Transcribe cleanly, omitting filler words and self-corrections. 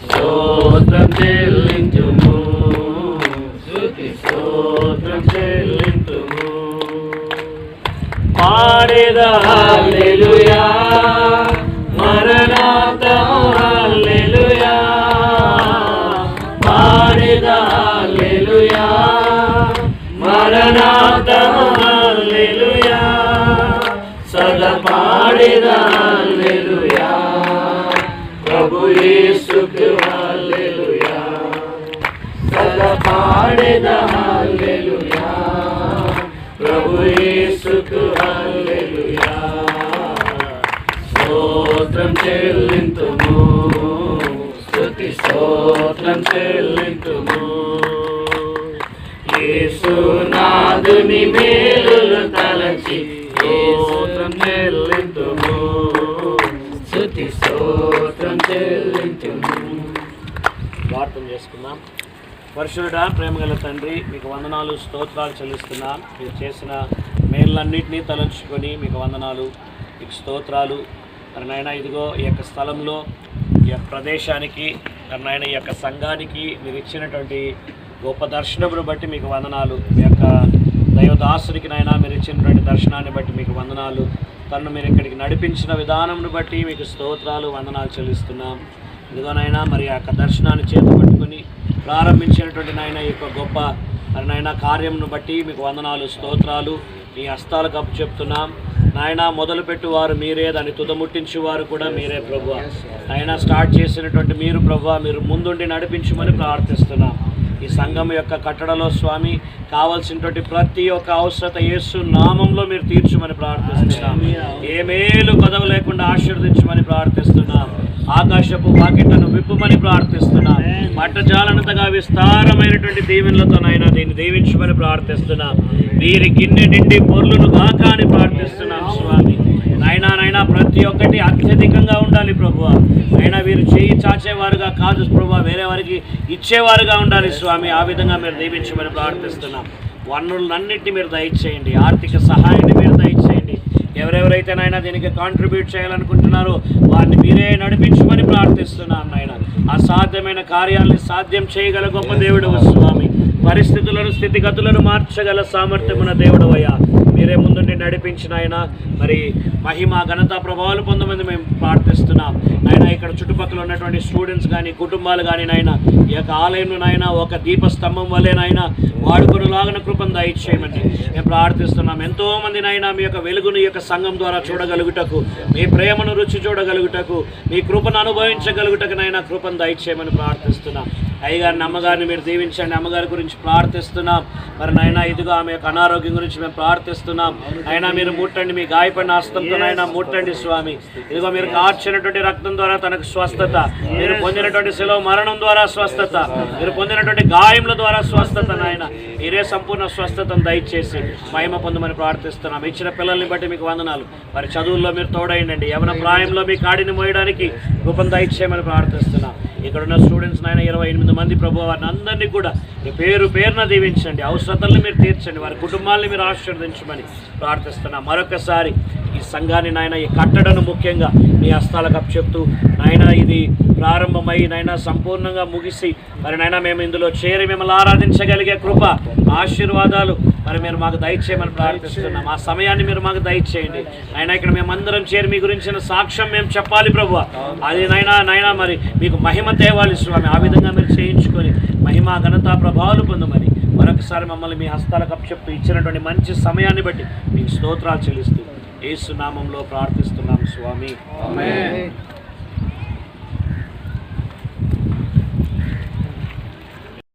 స్తోత్రం చెల్లించుము, స్తుతి స్తోత్రం చెల్లించుము. పాడేదా హల్లెలూయా, మరణాతము హల్లెలూయా, పాడేదా హల్లెలూయా, మరణాతము హల్లెలూయా, సదా పాడేదా హల్లెలూయా, ప్రభు యేసుకు హల్లెలూయా, సదా పాడేదా హల్లెలూయా, ప్రభు యేసుకు హల్లెలూయా. స్తోత్రం చెల్లింతుము, స్తుతి స్తోత్రం చెల్లింతుము. యేసునాథుని మేలులు తలచి స్తోత్రం చెల్లింతుము, స్తుతి స్తోత్రం చెల్లింతుము. ప్రార్థన చేసుకుందాం. పరిశుద్ధుడా, ప్రేమగల తండ్రి, మీకు వందనాలు, స్తోత్రాలు చెల్లిస్తున్నాం. మీరు చేసిన మేళ్ళన్నింటినీ తలంచుకొని మీకు వందనాలు, మీకు స్తోత్రాలు. మరి నాయన ఇదిగో ఈ యొక్క స్థలంలో, ఈ యొక్క ప్రదేశానికి, మరి నాయన ఈ యొక్క సంఘానికి మీరు ఇచ్చినటువంటి గొప్ప దర్శనమును బట్టి మీకు వందనాలు. మీ యొక్క దైవదాసునికి నాయన మీరు ఇచ్చినటువంటి దర్శనాన్ని బట్టి మీకు వందనాలు. తను మీరు ఇక్కడికి నడిపించిన విధానంను బట్టి మీకు స్తోత్రాలు, వందనాలు చెల్లిస్తున్నాం. ఇదిగోనైనా మరి ఆ యొక్క దర్శనాన్ని చేతపట్టుకొని ప్రారంభించినటువంటి నాయన ఈ యొక్క గొప్ప మరి నాయన కార్యంను బట్టి మీకు వందనాలు, స్తోత్రాలు. మీ హస్తాలకు అప్పు చెప్తున్నాం నాయన. మొదలుపెట్టువారు మీరే, దాన్ని తుదముట్టించేవారు కూడా మీరే ప్రభువా. నాయన స్టార్ట్ చేసినటువంటి మీరు ప్రభువా, మీరు ముందుండి నడిపించమని ప్రార్థిస్తున్నాం. ఈ సంఘం యొక్క కట్టడలో స్వామి కావాల్సినటువంటి ప్రతి ఒక్క అవసరత యేసు నామంలో మీరు తీర్చమని ప్రార్థిస్తున్నాం. ఏ మేలు కొదవ లేకుండా ఆశీర్వదించమని ప్రార్థిస్తున్నాం. ఆకాశపు వాకిట్లను విప్పుమని ప్రార్థిస్తున్నాం. పట్టజాలనంతగా విస్తారమైనటువంటి దీవెనలతో నాయన దీన్ని దీవించమని ప్రార్థిస్తున్నాం. వీరి గిన్నె నిండి పొర్లును గాక అని ప్రార్థిస్తున్నాం స్వామి. నాయనా ప్రతి ఒక్కటి అత్యధికంగా ఉండాలి ప్రభువా. అయినా వీరు చేయి చాచేవారుగా కాదు ప్రభువా, వేరే వారికి ఇచ్చేవారుగా ఉండాలి స్వామి. ఆ విధంగా మీరు దీవించమని ప్రార్థిస్తున్నాం. వనరులన్నింటినీ మీరు దయచేయండి, ఆర్థిక సహాయాన్ని మీరు దయచేయండి. ఎవరెవరైతే నాయన దీనికి కాంట్రిబ్యూట్ చేయాలనుకుంటున్నారో వారిని మీరే నడిపించమని ప్రార్థిస్తున్నాం నాయన. అసాధ్యమైన కార్యాలను సాధ్యం చేయగల గొప్ప దేవుడు స్వామి. పరిస్థితులను, స్థితిగతులను మార్చగల సామర్థ్యమున్న దేవుడు అయ్యా. మీరే ముందుండి నడిపించిన ఆయన మరి మహిమ, ఘనత, ప్రభావాలు పొందమని మేము ప్రార్థిస్తున్నాం నాయన. ఇక్కడ చుట్టుపక్కల ఉన్నటువంటి స్టూడెంట్స్ కానీ, కుటుంబాలు కానీ నాయన ఈ యొక్క ఆలయంలో నాయన ఒక దీపస్తంభం వల్లే నాయన వాడుకొనులాగిన కృపను దయచేయమని మేము ప్రార్థిస్తున్నాం. ఎంతోమంది నాయన మీ యొక్క వెలుగును ఈ యొక్క సంఘం ద్వారా చూడగలుగుటకు, మీ ప్రేమను రుచి చూడగలుగుటకు, మీ కృపను అనుభవించగలుగుటకు నాయన కృపను దయచేయమని ప్రార్థిస్తున్నాం. అయ్యగారిని, అమ్మగారిని మీరు దీవించండి. అమ్మగారి గురించి ప్రార్థిస్తున్నాం. మరి నాయన ఇదిగో ఆమె యొక్క అనారోగ్యం గురించి మేము ప్రార్థిస్తున్నాం. అయినా మీరు ముట్టండి, మీ గాయపడిన హస్తంతో నాయన ముట్టండి స్వామి. ఇదిగో మీరు కార్చినటువంటి రక్తం ద్వారా తనకు స్వస్థత, మీరు పొందినటువంటి శిలువ మరణం ద్వారా స్వస్థత, మీరు పొందినటువంటి గాయముల ద్వారా స్వస్థత నాయన మీరే సంపూర్ణ స్వస్థతను దయచేసి మహిమ పొందమని ప్రార్థిస్తున్నాం. ఇచ్చిన పిల్లల్ని బట్టి మీకు వందనాలు. వారి చదువుల్లో మీరు తోడైండండి. యవన ప్రాయంలో మీ కాడిని మోయడానికి కృపను దయచేయమని ప్రార్థిస్తున్నాం. ఇక్కడున్న స్టూడెంట్స్ నాయన 28 మంది ప్రభు, వారిని అందరినీ కూడా పేరు పేరున దీవించండి. అవసరతల్ని మీరు తీర్చండి. వారి కుటుంబాలని మీరు ఆశీర్వదించమని ప్రార్థిస్తున్నాం. మరొకసారి ఈ సంఘాన్ని నాయన, ఈ కట్టడను ముఖ్యంగా మీ హస్తాలకు అప్పచెప్తూ నాయన ఇది ప్రారంభమై నాయన సంపూర్ణంగా ముగిసి మరి నాయన మేము ఇందులో చేరి మిమ్మల్ని ఆరాధించగలిగే కృప, ఆశీర్వాదాలు మరి మీరు మాకు దయచేయమని ప్రార్థిస్తున్నాం. ఆ సమయాన్ని మీరు మాకు దయచేయండి నాయన. ఇక్కడ మేమందరం చేరి మీ గురించిన సాక్ష్యం మేము చెప్పాలి ప్రభు. అది నాయన మరి మీకు మహిమ తేవాలి స్వామి. ఆ విధంగా మీరు చేయించుకొని మహిమ, ఘనత, ప్రభావాలు పొందమని మరొకసారి మమ్మల్ని మీ హస్తాలకు అప్పచెప్తూ ఇచ్చినటువంటి మంచి సమయాన్ని బట్టి మీకు స్తోత్రాలు చెల్లిస్తూ యేసు నామంలో ప్రార్థిస్తున్నాం స్వామి. ఆమేన్.